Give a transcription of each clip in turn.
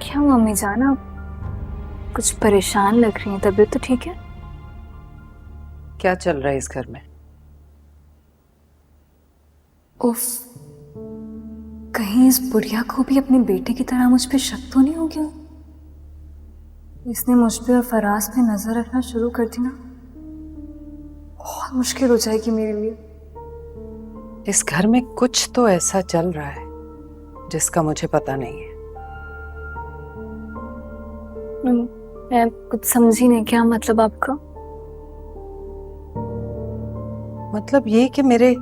क्या मम्मी जान, आप कुछ परेशान लग रही हैं। तबीयत तो ठीक है? क्या चल रहा है इस घर में? उफ, कहीं इस बुढ़िया को भी अपने बेटे की तरह मुझ पे शक तो नहीं हो गया? इसने मुझ पे और फराज पे नजर रखना शुरू कर दी ना, बहुत मुश्किल हो जाएगी मेरे लिए। इस घर में कुछ तो ऐसा चल रहा है जिसका मुझे पता नहीं है। मैं कुछ समझी नहीं, क्या मतलब आपका? मतलब ये कि मेरे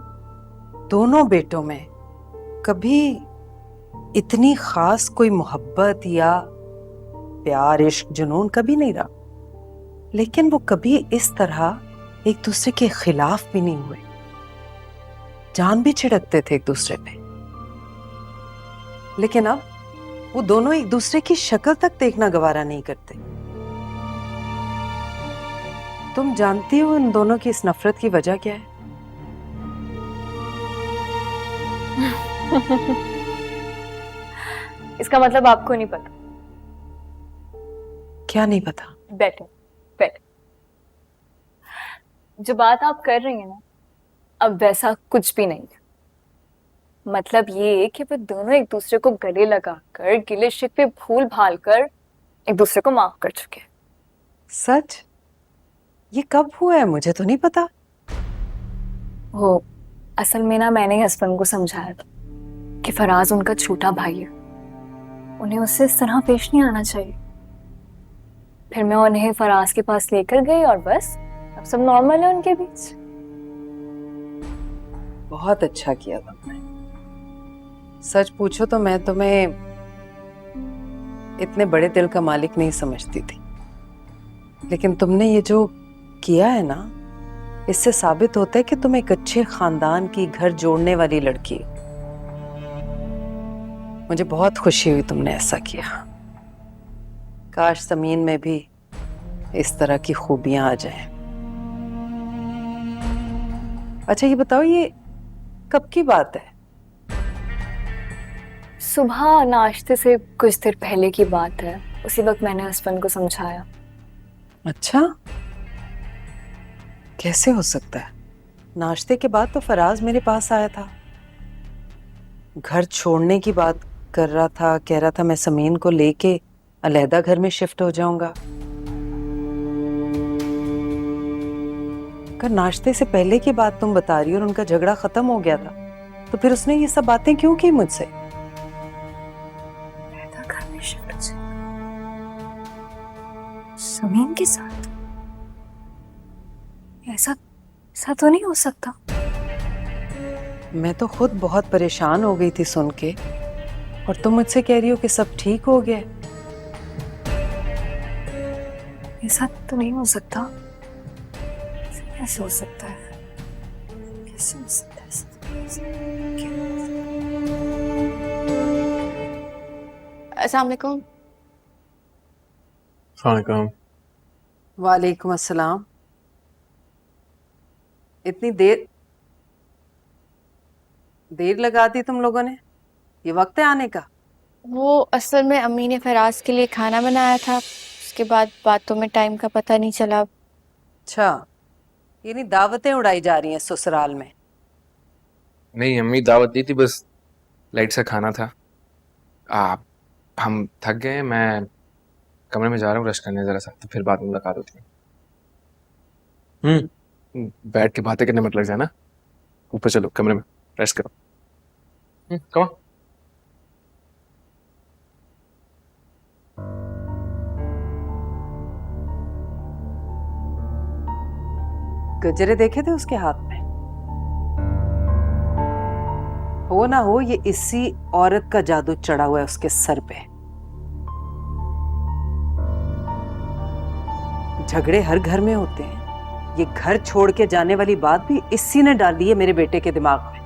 दोनों बेटों में कभी इतनी खास कोई मोहब्बत या प्यार, इश्क, जुनून कभी नहीं रहा, लेकिन वो कभी इस तरह एक दूसरे के खिलाफ भी नहीं हुए। जान भी छिड़कते थे एक दूसरे पे, लेकिन अब वो दोनों एक दूसरे की शक्ल तक देखना गवारा नहीं करते। तुम जानती हो इन दोनों की इस नफरत की वजह क्या है? इसका मतलब आपको नहीं पता? क्या नहीं पता? बैठो बैठो। जो बात आप कर रही हैं ना, अब वैसा कुछ भी नहीं है। मतलब ये कि वो दोनों एक दूसरे को गले लगाकर, गिले शिकवे भूल भाल कर एक दूसरे को माफ कर चुके हैं। सच? ये कब हुआ है? मुझे तो नहीं पता। वो असल में ना, मैंने हस्बैंड को समझाया था कि फराज उनका छोटा भाई है, उन्हें उससे इस तरह पेश नहीं आना चाहिए। फिर मैं उन्हें फराज के पास लेकर गई और बस अब सब नॉर्मल है उनके बीच। बहुत अच्छा किया तुमने। सच पूछो तो मैं तुम्हें इतने बड़े दिल का मालिक नहीं समझती थी, लेकिन तुमने ये जो किया है ना, इससे साबित होता है कि तुम एक अच्छे खानदान की, घर जोड़ने वाली लड़की हो। मुझे बहुत खुशी हुई तुमने ऐसा किया। काश जमीन में भी इस तरह की खूबियां आ जाएं। अच्छा ये बताओ, ये कब की बात है? सुबह नाश्ते से कुछ देर पहले की बात है। उसी वक्त मैंने हस्बैंड को समझाया। अच्छा, कैसे हो सकता है? नाश्ते के बाद तो फराज मेरे पास आया था, घर छोड़ने की बात कर रहा था, कह रहा था मैं समीन को लेके अलहदा घर में शिफ्ट हो जाऊंगा। अगर नाश्ते से पहले की बात तुम बता रही हो और उनका झगड़ा खत्म हो गया था, तो फिर उसने ये सब बातें क्यों की मुझसे? घर में शिफ्ट हो जाए समीन के साथ? ऐसा ऐसा तो नहीं हो सकता। मैं तो खुद बहुत परेशान हो गई थी सुन के, और तुम मुझसे कह रही हो कि सब ठीक हो गया। ऐसा तो नहीं हो सकता। कैसे हो सकता है? कैसे हो सकता है? अस्सलाम वालेकुम। वालेकुम। वालेकुम अस्सलाम। इतनी देर देर लगा दी तुम लोगों ने? ये वक्त है आने का? वो असल में अम्मी ने फराज के लिए खाना बनाया था, उसके बाद बातों में टाइम का पता नहीं चला। अच्छा, ये नहीं दावतें उड़ाई जा रही हैं ससुराल में? नहीं, अम्मी दावत दी थी, बस लाइट सा खाना था। हम थक गए, मैं कमरे में जा रहा हूँ ब्रश करने जरा सा, तो फिर बाद में मुलाकात होती है। बैठ के बातें करने मत लग जाना। ऊपर चलो, कमरे में रेस्ट करो। कम। गजरे देखे थे उसके हाथ में? हो ना हो ये इसी औरत का जादू चढ़ा हुआ है उसके सर पे। झगड़े हर घर में होते हैं, ये घर छोड़ के जाने वाली बात भी इसी ने डाली है मेरे बेटे के दिमाग में।